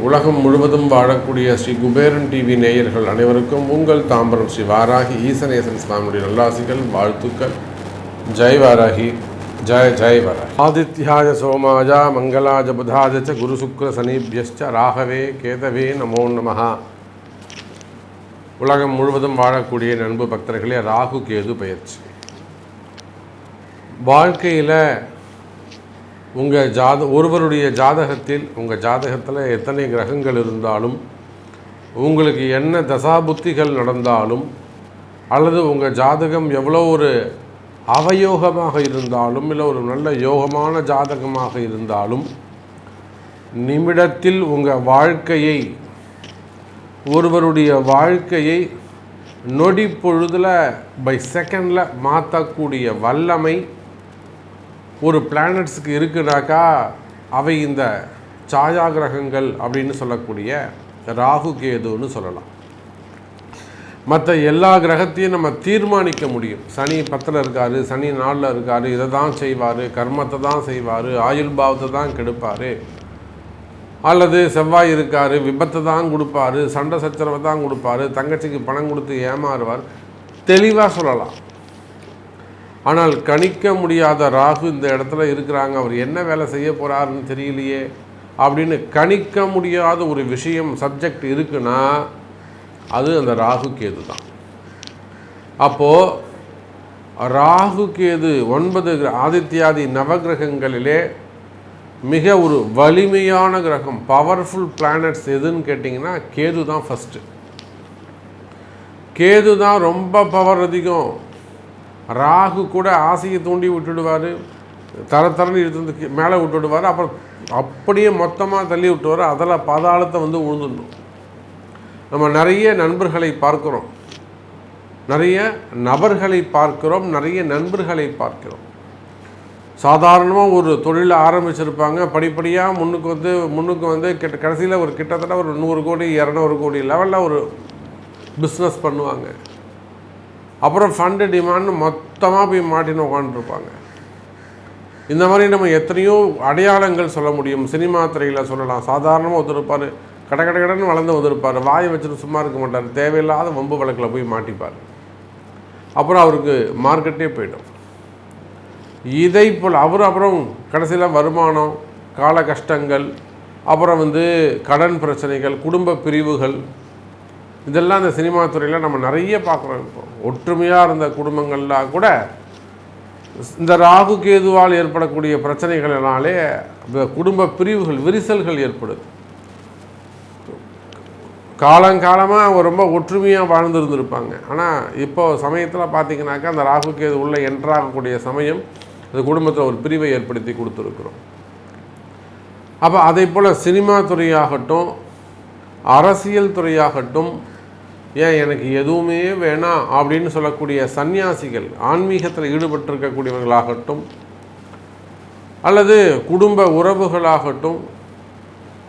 உலகம் முழுவதும் வாழக்கூடிய ஸ்ரீ குபேரன் டிவி நேயர்கள் அனைவருக்கும் உங்கள் தாம்பரம் ஸ்ரீ வாராகி ஈசனேசன் சுவாமியுடைய நல்லாசிகள், வாழ்த்துக்கள். ஜெய் வாராகி, ஜெய் ஜெய் வாராகி. ஆதித்யாய சோமாய மங்களாய புதாய ச குரு சுக்ர சனிபியஸ்ச ராகவே கேதவே நமோ நமஹ. உலகம் முழுவதும் வாழக்கூடிய நண்பு பக்தர்களே, ராகு கேது பயிற்சி. வாழ்க்கையில் ஒருவருடைய ஜாதகத்தில், உங்கள் ஜாதகத்தில் எத்தனை கிரகங்கள் இருந்தாலும், உங்களுக்கு என்ன தசாபுத்திகள் நடந்தாலும், அல்லது உங்கள் ஜாதகம் எவ்வளோ ஒரு அவயோகமாக இருந்தாலும், இல்லை ஒரு நல்ல யோகமான ஜாதகமாக இருந்தாலும், நிமிடத்தில் உங்கள் வாழ்க்கையை, ஒருவருடைய வாழ்க்கையை நொடி பொழுதில் பை செகண்டில் மாற்றக்கூடிய வல்லமை ஒரு பிளானட்ஸுக்கு இருக்குனாக்கா அவை இந்த சாயா கிரகங்கள் அப்படின்னு சொல்லக்கூடிய ராகு கேதுன்னு சொல்லலாம். மற்ற எல்லா கிரகத்தையும் நம்ம தீர்மானிக்க முடியும். சனி 10ல் இருக்கார், சனி 4ல் இருக்கார், இதை தான் செய்வார், கர்மத்தை தான் செய்வார், ஆயுள் பாவத்தை தான் கெடுப்பார், அல்லது செவ்வாய் இருக்கார், விபத்தை தான் கொடுப்பார், சண்டை சச்சரவை தான் கொடுப்பார், தங்கச்சிக்கு பணம் கொடுத்து ஏமாறுவார், தெளிவாக சொல்லலாம். ஆனால் கணிக்க முடியாத ராகு இந்த இடத்துல இருக்கிறாங்க, அவர் என்ன வேலை செய்ய போகிறாருன்னு தெரியலையே அப்படின்னு கணிக்க முடியாத ஒரு விஷயம், சப்ஜெக்ட் இருக்குன்னா அது அந்த ராகு கேது தான். அப்போது ராகு கேது 9 ஆதித்யாதி நவகிரகங்களிலே மிக ஒரு வலிமையான கிரகம், பவர்ஃபுல் பிளானட்ஸ் எதுன்னு கேட்டிங்கன்னா கேது தான் ஃபஸ்ட்டு. கேது தான் ரொம்ப பவர் அதிகம். ராகு கூட ஆசையை தூண்டி விட்டுடுவார், தரன்னு இழுத்து மேலே விட்டுடுவார், அப்புறம் அப்படியே மொத்தமாக தள்ளி விட்டுவார், அதில் பாதாளத்தை வந்து விழுந்துடணும். நம்ம நிறைய நண்பர்களை பார்க்குறோம், நிறைய நபர்களை பார்க்குறோம், நிறைய நண்பர்களை பார்க்கிறோம். சாதாரணமாக ஒரு தொழிலை ஆரம்பிச்சிருப்பாங்க, படிப்படியாக முன்னுக்கு வந்து கடைசியில் ஒரு கிட்டத்தட்ட ஒரு 100 கோடி 200 கோடி லெவலில் ஒரு பிஸ்னஸ் பண்ணுவாங்க. அப்புறம் ஃபண்டு டிமாண்ட் மொத்தமாக போய் மாட்டின்னு உட்காந்துருப்பாங்க. இந்த மாதிரி நம்ம எத்தனையோ அடையாளங்கள் சொல்ல முடியும். சினிமா துறையில் சொல்லலாம். சாதாரணமாக ஒருத்தருப்பார், கடன் வளர்ந்து வந்திருப்பார், வாயை வச்சுட்டு சும்மா இருக்க மாட்டார், தேவையில்லாத வம்பு வழக்கில் போய் மாட்டிப்பார், அப்புறம் அவருக்கு மார்க்கெட்டே போய்டும். இதை போல் அப்புறம் கடைசியில் வருமானம், கால கஷ்டங்கள், அப்புறம் வந்து கடன் பிரச்சனைகள், குடும்ப பிரிவுகள், இதெல்லாம் இந்த சினிமா துறையில் நம்ம நிறைய பார்க்குறோம். இப்போ ஒற்றுமையாக இருந்த குடும்பங்கள்லாம் கூட இந்த ராகு கேதுவால் ஏற்படக்கூடிய பிரச்சனைகளினாலே குடும்ப பிரிவுகள், விரிசல்கள் ஏற்படுது. காலங்காலமாக ரொம்ப ஒற்றுமையாக வாழ்ந்துருந்துருப்பாங்க. ஆனால் இப்போ சமயத்தில் பார்த்திங்கனாக்கா அந்த ராகு கேது உள்ளே என்ட்ராகக்கூடிய சமயம் அந்த குடும்பத்தில் ஒரு பிரிவை ஏற்படுத்தி கொடுத்துருக்குறோம். அப்போ அதை போல் சினிமா துறையாகட்டும், அரசியல் துறையாகட்டும், ஏன் எனக்கு எதுவுமே வேணாம் அப்படின்னு சொல்லக்கூடிய சன்னியாசிகள், ஆன்மீகத்தில் ஈடுபட்டிருக்கக்கூடியவர்களாகட்டும், அல்லது குடும்ப உறவுகளாகட்டும்,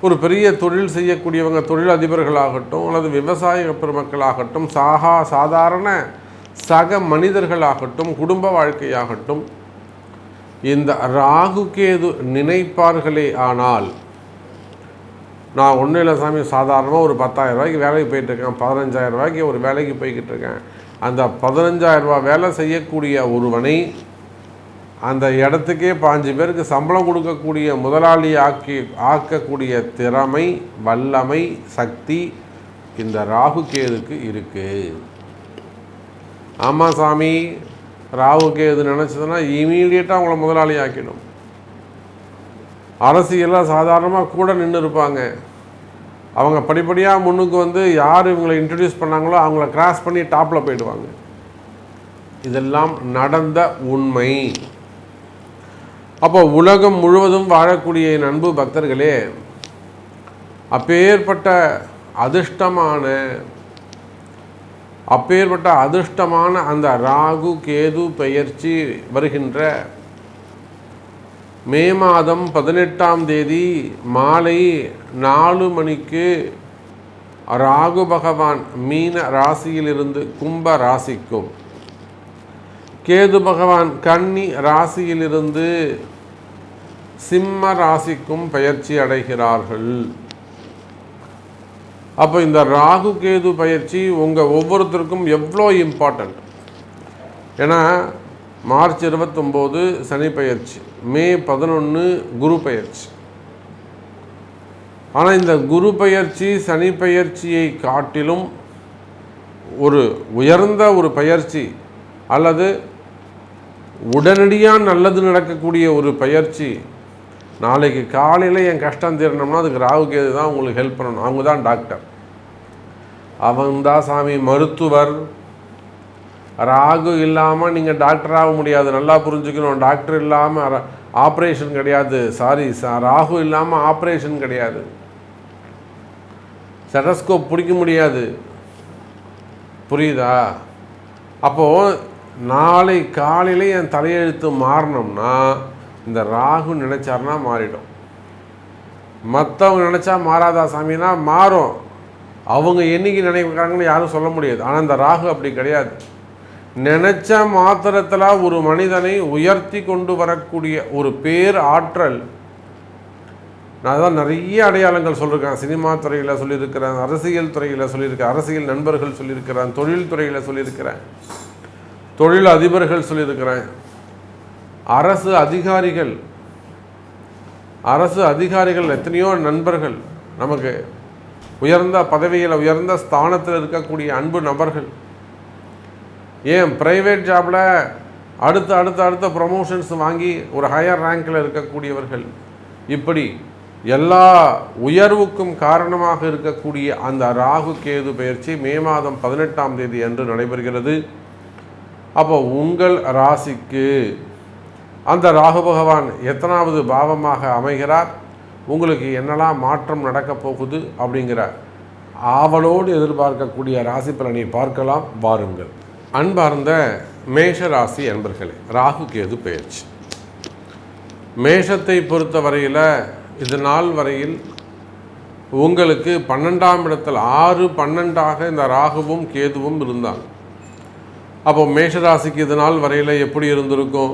ஒரு பெரிய தொழில் செய்யக்கூடியவங்க, தொழில் அதிபர்களாகட்டும், அல்லது விவசாய பெருமக்களாகட்டும், சாதாரண சக மனிதர்களாகட்டும், குடும்ப வாழ்க்கையாகட்டும், இந்த ராகு கேது நினைப்பார்களே ஆனால், நான் ஒன்றும் இல்லை சாமி, சாதாரணமாக ஒரு 10,000 ரூபாய்க்கு வேலைக்கு போயிட்டுருக்கேன், 15,000 ரூபாய்க்கு ஒரு வேலைக்கு போய்கிட்டு இருக்கேன், அந்த 15,000 ரூபா வேலை செய்யக்கூடிய ஒருவனை அந்த இடத்துக்கே 5 பேருக்கு சம்பளம் கொடுக்கக்கூடிய முதலாளி ஆக்கக்கூடிய திறமை, வல்லமை, சக்தி இந்த ராகு கேதுக்கு இருக்குது. ஆமாம் சாமி, ராகு கேது நினச்சதுன்னா இமீடியட்டாக அவங்கள முதலாளி ஆக்கிடும். அரசியெல்லாம் சாதாரணமாக கூட நின்று இருப்பாங்க, அவங்க படிப்படியாக முன்னுக்கு வந்து யார் இவங்களை இன்ட்ரடியூஸ் பண்ணாங்களோ அவங்கள கிராஸ் பண்ணி டாப்பில் போயிடுவாங்க. இதெல்லாம் நடந்த உண்மை. அப்போ உலகம் முழுவதும் வாழக்கூடிய என் அன்பு பக்தர்களே, அப்பேற்பட்ட அதிர்ஷ்டமான அந்த ராகு கேது பெயர்ச்சி வருகின்ற மே மாதம் 18ஆம் தேதி மாலை 4 மணிக்கு ராகு பகவான் மீன ராசியிலிருந்து கும்ப ராசிக்கும், கேது பகவான் கன்னி ராசியிலிருந்து சிம்ம ராசிக்கும் பெயர்ச்சி அடைகிறார்கள். அப்போ இந்த ராகு கேது பயிற்சி உங்கள் ஒவ்வொருத்தருக்கும் எவ்வளோ இம்பார்ட்டண்ட். ஏன்னா மார்ச் 29 சனி பயிற்சி, மே 11 குரு பயிற்சி. ஆனால் இந்த குரு பயிற்சி சனி பயிற்சியை காட்டிலும் ஒரு உயர்ந்த ஒரு பயிற்சி, அல்லது உடனடியாக நல்லது நடக்கக்கூடிய ஒரு பயிற்சி. நாளைக்கு காலையில் என் கஷ்டம் தீரணும்னா அதுக்கு ராகு கேது தான் உங்களுக்கு ஹெல்ப் பண்ணணும். அவங்க தான் டாக்டர், அவன்தான் சாமி மருத்துவர். ராகு இல்லாமல் நீங்கள் டாக்டராக முடியாது, நல்லா புரிஞ்சுக்கணும். டாக்டர் இல்லாமல் ஆப்ரேஷன் கிடையாது. ராகு இல்லாமல் ஆப்ரேஷன் கிடையாது. ஸ்டெதஸ்கோப் பிடிக்க முடியாது. புரியுதா? அப்போது நாளை காலையில் என் தலையெழுத்து மாறணும்னா இந்த ராகு நினச்சார்னா மாறிடும். மற்றவங்க நினச்சா மாறாதா சாமினா மாறும். அவங்க என்னைக்கு நினைக்கிறாங்கன்னு யாரும் சொல்ல முடியாது. ஆனால் இந்த ராகு அப்படி கிடையாது. நினச்ச மாத்திரத்தில் ஒரு மனிதனை உயர்த்தி கொண்டு வரக்கூடிய ஒரு பேர் ஆற்றல். நான் தான் நிறைய அடையாளங்கள் சொல்லியிருக்கேன். சினிமா துறையில் சொல்லியிருக்கிறேன், அரசியல் துறையில் சொல்லியிருக்கேன், அரசியல் நண்பர்கள் சொல்லியிருக்கிறேன், தொழில் துறையில் சொல்லியிருக்கிறேன், தொழில் அதிபர்கள் சொல்லியிருக்கிறேன், அரசு அதிகாரிகள் எத்தனையோ நண்பர்கள், நமக்கு உயர்ந்த பதவியில் உயர்ந்த ஸ்தானத்தில் இருக்கக்கூடிய அன்பு நபர்கள், ஏன் ப்ரைவேட் ஜாபில் அடுத்த ப்ரமோஷன்ஸ் வாங்கி ஒரு ஹையர் ரேங்கில் இருக்கக்கூடியவர்கள், இப்படி எல்லா உயர்வுக்கும் காரணமாக இருக்கக்கூடிய அந்த ராகு கேது பயிற்சி மே மாதம் 18ஆம் தேதி அன்று நடைபெறுகிறது. அப்போ உங்கள் ராசிக்கு அந்த ராகு பகவான் எத்தனாவது பாவமாக அமைகிறார், உங்களுக்கு என்னெல்லாம் மாற்றம் நடக்கப் போகுது அப்படிங்கிற ஆவலோடு எதிர்பார்க்கக்கூடிய ராசி பலனை பார்க்கலாம். வாருங்கள். அன்பார்ந்த மேஷ ராசி அன்பர்களே, ராகு கேது பெயர்ச்சி மேஷத்தை பொறுத்த வரையில் இது நாள் வரையில் உங்களுக்கு 12ஆம் இடத்தில் 6, 12ஆக இந்த ராகுவும் கேதுவும் இருந்தாங்க. அப்போ மேஷராசிக்கு இது நாள் வரையில் எப்படி இருந்திருக்கும்?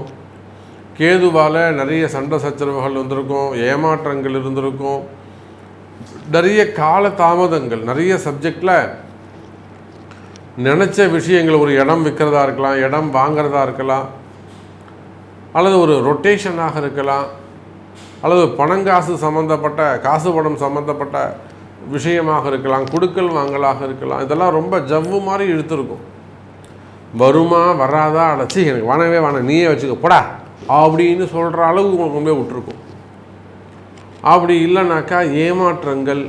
கேதுவால் நிறைய சண்டை சச்சரவுகள் வந்திருக்கும், ஏமாற்றங்கள் இருந்திருக்கும், நிறைய கால தாமதங்கள், நிறைய சப்ஜெக்டில் நினச்ச விஷயங்கள், ஒரு இடம் விற்கிறதா இருக்கலாம், இடம் வாங்கிறதா இருக்கலாம், அல்லது ஒரு ரொட்டேஷனாக இருக்கலாம், அல்லது பணங்காசு சம்மந்தப்பட்ட காசு பணம் சம்மந்தப்பட்ட விஷயமாக இருக்கலாம், கொடுக்கல் வாங்கலாக இருக்கலாம். இதெல்லாம் ரொம்ப ஜவ்வு மாதிரி இழுத்துருக்கும். வருமா வராதா, அடைச்சி எனக்கு வானவே வேணாம், நீயே வச்சுக்க போடா அப்படின்னு சொல்கிற அளவு உங்களுக்கு ரொம்ப விட்டுருக்கும். அப்படி இல்லைனாக்கா ஏமாற்றங்கள்,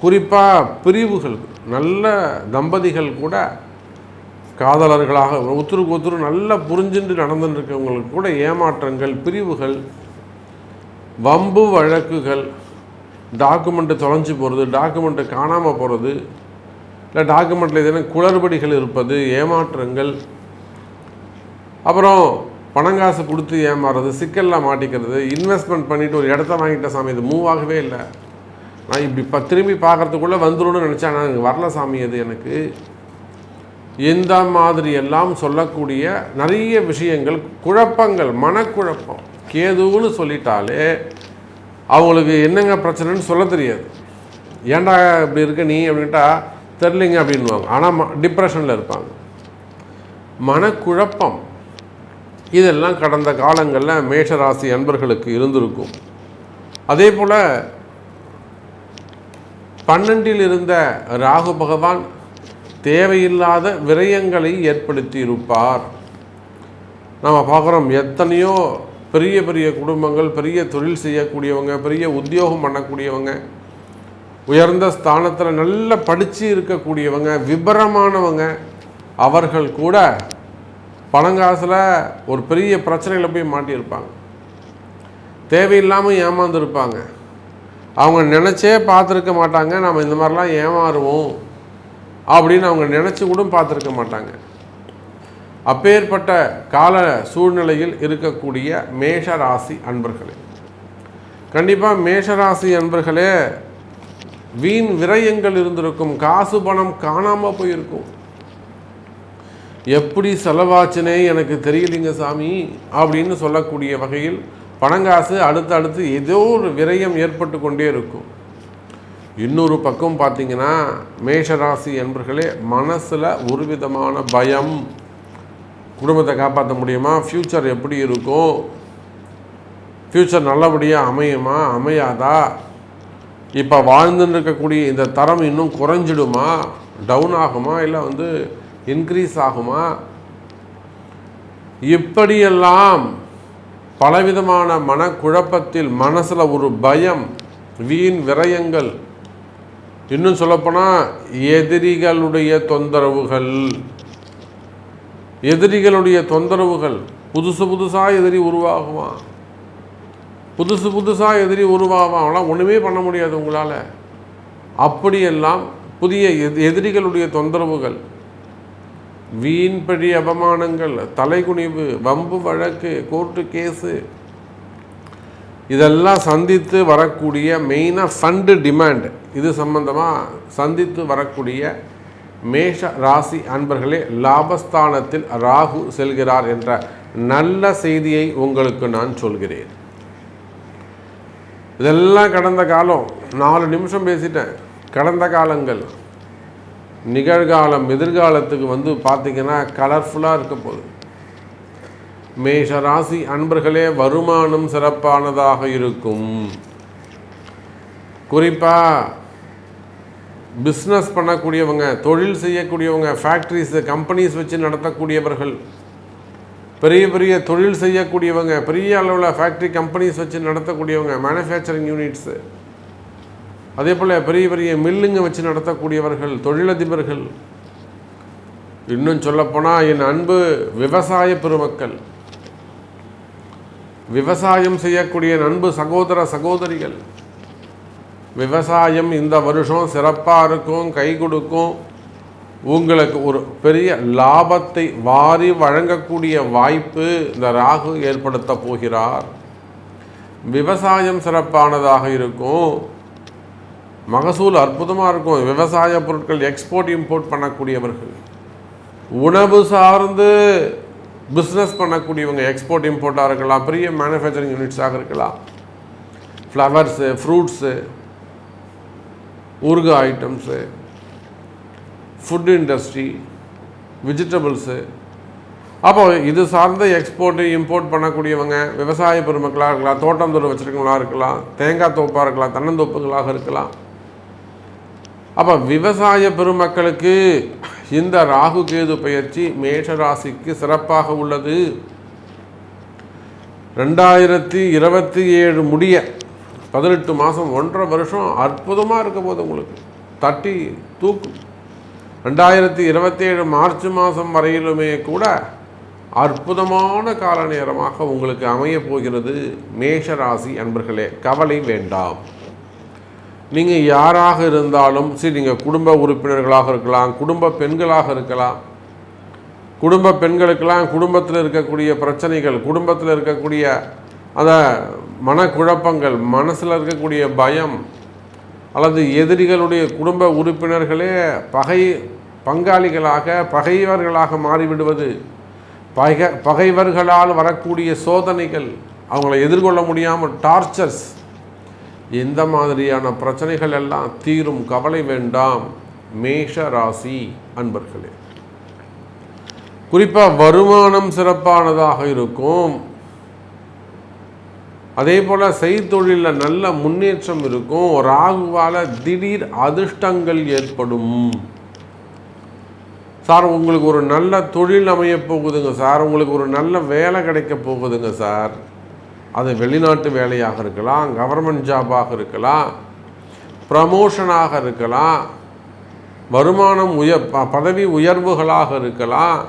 குறிப்பாக பிரிவுகள், நல்ல தம்பதிகள் கூட காதலர்களாக ஒருத்தருக்கு ஒருத்தர் நல்லா புரிஞ்சுட்டு நடந்துட்டுருக்கவங்களுக்கு கூட ஏமாற்றங்கள், பிரிவுகள், வம்பு வழக்குகள், டாக்குமெண்ட்டு தொலைஞ்சி போகிறது, டாக்குமெண்ட்டு காணாமல் போகிறது, இல்லை டாக்குமெண்ட்டில் எதுனா குளறுபடிகள் இருப்பது, ஏமாற்றங்கள், அப்புறம் பணங்காசு கொடுத்து ஏமாறுறது, சிக்கலில் மாட்டிக்கிறது, இன்வெஸ்ட்மெண்ட் பண்ணிவிட்டு ஒரு இடத்த வாங்கிட்ட சாமி இது மூவ் ஆகவே இல்லை, நான் இப்படி திரும்பி பார்க்குறதுக்குள்ளே வந்துடணும்னு நினச்சேன், நான் எனக்கு வரல சாமி அது எனக்கு, இந்த மாதிரி எல்லாம் சொல்லக்கூடிய நிறைய விஷயங்கள், குழப்பங்கள், மனக்குழப்பம். கேதுன்னு சொல்லிட்டாலே அவங்களுக்கு என்னங்க பிரச்சனைன்னு சொல்ல தெரியாது. ஏன்டா இப்படி இருக்க நீ அப்படின்ட்டா தெரிலிங்க அப்படின்வாங்க. ஆனால் டிப்ரெஷனில் இருப்பாங்க. மனக்குழப்பம் இதெல்லாம் கடந்த காலங்களில் மேஷராசி அன்பர்களுக்கு இருந்திருக்கும். அதே போல் 12இல் இருந்த ராகு பகவான் தேவையில்லாத விரயங்களை ஏற்படுத்தி இருப்பார். நாம் பார்க்குறோம், எத்தனையோ பெரிய பெரிய குடும்பங்கள், பெரிய தொழில் செய்யக்கூடியவங்க, பெரிய உத்தியோகம் பண்ணக்கூடியவங்க, உயர்ந்த ஸ்தானத்தில் நல்லா படித்து இருக்கக்கூடியவங்க, விபரமானவங்க, அவர்கள் கூட பணங்காசில் ஒரு பெரிய பிரச்சனையில் போய் மாட்டியிருப்பாங்க. தேவையில்லாமல் ஏமாந்துருப்பாங்க. அவங்க நினச்சே பார்த்துருக்க மாட்டாங்க, நம்ம இந்த மாதிரிலாம் ஏமாறுவோம் அப்படின்னு அவங்க நினச்சி கூட பார்த்துருக்க மாட்டாங்க. அப்பேற்பட்ட கால சூழ்நிலையில் இருக்கக்கூடிய மேஷராசி அன்பர்களே, கண்டிப்பாக மேஷராசி அன்பர்களே வீண் விரயங்கள் இருந்திருக்கும். காசு பணம் காணாமல் போயிருக்கும். எப்படி செலவாச்சுனே எனக்கு தெரியலிங்க சாமி அப்படின்னு சொல்லக்கூடிய வகையில் பணங்காசு அடுத்து ஏதோ ஒரு விரயம் ஏற்பட்டு கொண்டே இருக்கும். இன்னொரு பக்கம் பார்த்தீங்கன்னா மேஷராசி என்பர்களே, மனசில் ஒரு விதமான பயம். குடும்பத்தை காப்பாற்ற முடியுமா, ஃப்யூச்சர் எப்படி இருக்கும், ஃப்யூச்சர் நல்லபடியாக அமையுமா அமையாதா, இப்போ வாழ்ந்துன்னு இருக்கக்கூடிய இந்த தரம் இன்னும் குறைஞ்சிடுமா, டவுன் ஆகுமா, இல்லை இன்க்ரீஸ் ஆகுமா, இப்படியெல்லாம் பலவிதமான மனக்குழப்பத்தில் மனசில் ஒரு பயம், வீண் விரயங்கள், இன்னும் சொல்லப்போனால் எதிரிகளுடைய தொந்தரவுகள், புதுசாக எதிரி உருவாகுமா, புதுசாக எதிரி உருவாகலாம், ஒன்றுமே பண்ண முடியாது உங்களால். அப்படியெல்லாம் புதிய எதிரிகளுடைய தொந்தரவுகள், வீண்படி அவமானங்கள், தலைகுனிவு, வம்பு வழக்கு, கோர்ட்டு கேஸு, இதெல்லாம் சந்தித்து வரக்கூடிய மெயினாக ஃபண்டு டிமாண்ட், இது சம்பந்தமாக சந்தித்து வரக்கூடிய மேஷ ராசி அன்பர்களே, லாபஸ்தானத்தில் ராகு செல்கிறார் என்ற நல்ல செய்தியை உங்களுக்கு நான் சொல்கிறேன். இதெல்லாம் கடந்த காலம், 4 நிமிஷம் பேசிட்டேன். கடந்த காலங்கள், நிகழ்காலம், எதிர்காலத்துக்கு பார்த்திங்கன்னா கலர்ஃபுல்லாக இருக்க போகுது. மேஷ ராசி அன்பர்களே, வருமானம் சிறப்பானதாக இருக்கும். குறிப்பாக பிஸ்னஸ் பண்ணக்கூடியவங்க, தொழில் செய்யக்கூடியவங்க, ஃபேக்ட்ரிஸு, கம்பெனிஸ் வச்சு நடத்தக்கூடியவர்கள், பெரிய தொழில் செய்யக்கூடியவங்க, பெரிய அளவில் ஃபேக்ட்ரி கம்பெனிஸ் வச்சு நடத்தக்கூடியவங்க, மேனுஃபேக்சரிங் யூனிட்ஸு, அதே போல் பெரிய மில்லுங்க வச்சு நடத்தக்கூடியவர்கள், தொழிலதிபர்கள், இன்னும் சொல்லப்போனால் என் அன்பு விவசாய பெருமக்கள், விவசாயம் செய்யக்கூடிய அன்பு சகோதர சகோதரிகள், விவசாயம் இந்த வருஷம் சிறப்பாக இருக்கும், கை கொடுக்கும். உங்களுக்கு ஒரு பெரிய லாபத்தை வாரி வழங்கக்கூடிய வாய்ப்பு இந்த ராகு ஏற்படுத்த போகிறார். விவசாயம் சிறப்பானதாக இருக்கும், மகசூல் அற்புதமாக இருக்கும். விவசாய பொருட்கள் எக்ஸ்போர்ட் இம்போர்ட் பண்ணக்கூடியவர்கள், உணவு சார்ந்து பிஸ்னஸ் பண்ணக்கூடியவங்க, எக்ஸ்போர்ட் இம்போர்ட்டாக இருக்கலாம், பெரிய மேனுஃபேக்சரிங் யூனிட்ஸாக இருக்கலாம், ஃப்ளவர்ஸு, ஃப்ரூட்ஸு, ஊறுகாய் ஐட்டம்ஸு, ஃபுட் இண்டஸ்ட்ரி, வெஜிடபிள்ஸு, அப்போ இது சார்ந்த எக்ஸ்போர்ட்டு இம்போர்ட் பண்ணக்கூடியவங்க விவசாய பெருமக்களாக இருக்கலாம், தோட்டம் தோறு வச்சுருக்கவங்களாக இருக்கலாம், தேங்காய் தோப்பாக இருக்கலாம், தென்னந்தோப்புகளாக இருக்கலாம். அப்போ விவசாய பெருமக்களுக்கு இந்த ராகு கேது பயிற்சி மேஷராசிக்கு சிறப்பாக உள்ளது. 2027 முடிய 18 மாதம், 1.5 வருஷம் அற்புதமாக இருக்க போது உங்களுக்கு தட்டி தூக்கும். 2027 மார்ச் மாதம் வரையிலுமே கூட அற்புதமான கால நேரமாக உங்களுக்கு அமைய போகிறது. மேஷராசி அன்பர்களே, கவலை வேண்டாம். நீங்கள் யாராக இருந்தாலும் சரி, நீங்கள் குடும்ப உறுப்பினர்களாக இருக்கலாம், குடும்ப பெண்களாக இருக்கலாம், குடும்ப பெண்களுக்கெல்லாம் குடும்பத்தில் இருக்கக்கூடிய பிரச்சனைகள், குடும்பத்தில் இருக்கக்கூடிய அந்த மனக்குழப்பங்கள், மனசில் இருக்கக்கூடிய பயம், அல்லது எதிரிகளுடைய குடும்ப உறுப்பினர்களே பங்காளிகளாக பகைவர்களாக மாறிவிடுவது, பகைவர்களால் வரக்கூடிய சோதனைகள், அவங்கள எதிர்கொள்ள முடியாமல் டார்ச்சர்ஸ், இந்த மாதிரியான பிரச்சனைகள் எல்லாம் தீரும். கவலை வேண்டாம் மேஷ ராசி அன்பர்களே. குறிப்பாக வருமானம் சிறப்பானதாக இருக்கும். அதே போல் செய்தொழிலில் நல்ல முன்னேற்றம் இருக்கும். ராகுவால் திடீர் அதிர்ஷ்டங்கள் ஏற்படும். சார், உங்களுக்கு ஒரு நல்ல தொழில் அமைய போகுதுங்க சார், உங்களுக்கு ஒரு நல்ல வேலை கிடைக்க போகுதுங்க சார். அது வெளிநாட்டு வேலையாக இருக்கலாம், கவர்மெண்ட் ஜாபாக இருக்கலாம், ப்ரமோஷனாக இருக்கலாம், வருமானம் பதவி உயர்வுகளாக இருக்கலாம்,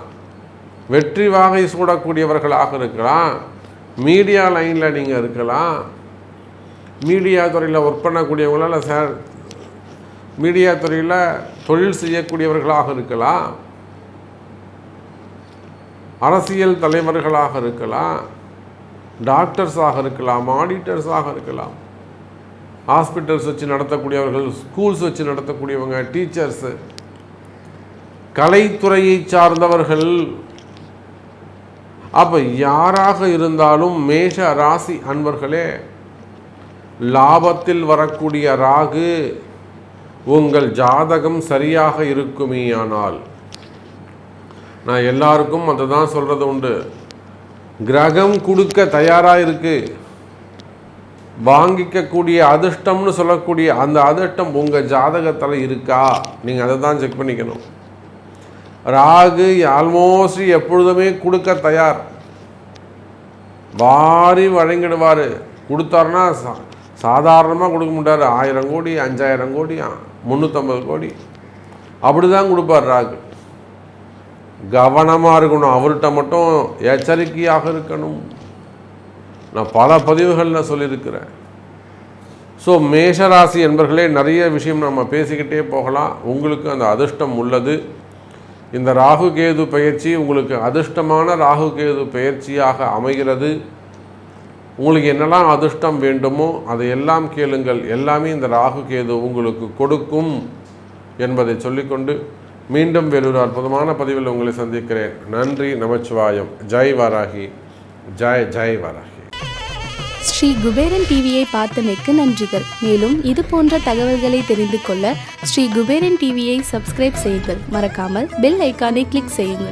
வெற்றி வாகை சூடக்கூடியவர்களாக இருக்கலாம், மீடியா லைனில் நீங்கள் இருக்கலாம், மீடியா துறையில் ஒர்க் பண்ணக்கூடியவங்களால் சார் மீடியா துறையில் தொழில் செய்யக்கூடியவர்களாக இருக்கலாம், அரசியல் தலைவர்களாக இருக்கலாம், டாக்டர்ஸாக இருக்கலாம், ஆடிட்டர்ஸாக இருக்கலாம், ஹாஸ்பிட்டல்ஸ் வச்சு நடத்தக்கூடியவர்கள், ஸ்கூல்ஸ் வச்சு நடத்தக்கூடியவங்க, டீச்சர்ஸு, கலைத்துறையை சார்ந்தவர்கள். அப்போ யாராக இருந்தாலும் மேஷ ராசி அன்பர்களே, லாபத்தில் வரக்கூடிய ராகு உங்கள் ஜாதகம் சரியாக இருக்குமேயானால், நான் எல்லாருக்கும் அதை தான் சொல்கிறது உண்டு, கிரகம் கொடுக்க தயாராக இருக்கு, வாங்கிக்கக்கூடிய அதிர்ஷ்டம்னு சொல்லக்கூடிய அந்த அதிர்ஷ்டம் உங்கள் ஜாதகத்தில் இருக்கா, நீங்கள் அதை தான் செக் பண்ணிக்கணும். ராகு ஆல்மோஸ்ட் எப்பொழுதுமே கொடுக்க தயார், வாரி வழங்கிடுவார். கொடுத்தாருன்னா சாதாரணமாக கொடுக்க மாட்டார். 1000 கோடி 5000 கோடி 350 கோடி அப்படி தான் கொடுப்பார் ராகு. கவனமாக இருக்கணும், அவர்கிட்ட மட்டும் எச்சரிக்கையாக இருக்கணும். நான் பல பதிவுகளில் சொல்லியிருக்கிறேன். ஸோ மேஷராசி என்பர்களே, நிறைய விஷயம் நம்ம பேசிக்கிட்டே போகலாம். உங்களுக்கு அந்த அதிர்ஷ்டம் உள்ளது. இந்த ராகு கேது பயிற்சி உங்களுக்கு அதிர்ஷ்டமான ராகு கேது பயிற்சியாக அமைகிறது. உங்களுக்கு என்னெல்லாம் அதிர்ஷ்டம் வேண்டுமோ அதையெல்லாம் கேளுங்கள், எல்லாமே இந்த ராகு கேது உங்களுக்கு கொடுக்கும் என்பதை சொல்லிக்கொண்டு மீண்டும் வேறொரு அற்புதமான பதிவில் உங்களை சந்திக்கிறேன். நன்றி, நமச்சிவாயம். ஜெய் வாராகி, ஜெய் ஜெய் வாராகி. ஸ்ரீ குபேரன் டிவியை பார்த்தமைக்கு நன்றிகள். மேலும் இது போன்ற தகவல்களை தெரிந்து கொள்ள ஸ்ரீ குபேரன் டிவியை சப்ஸ்கிரைப் செய்யுங்கள். மறக்காமல் பெல் ஐக்கானை கிளிக் செய்யுங்கள்.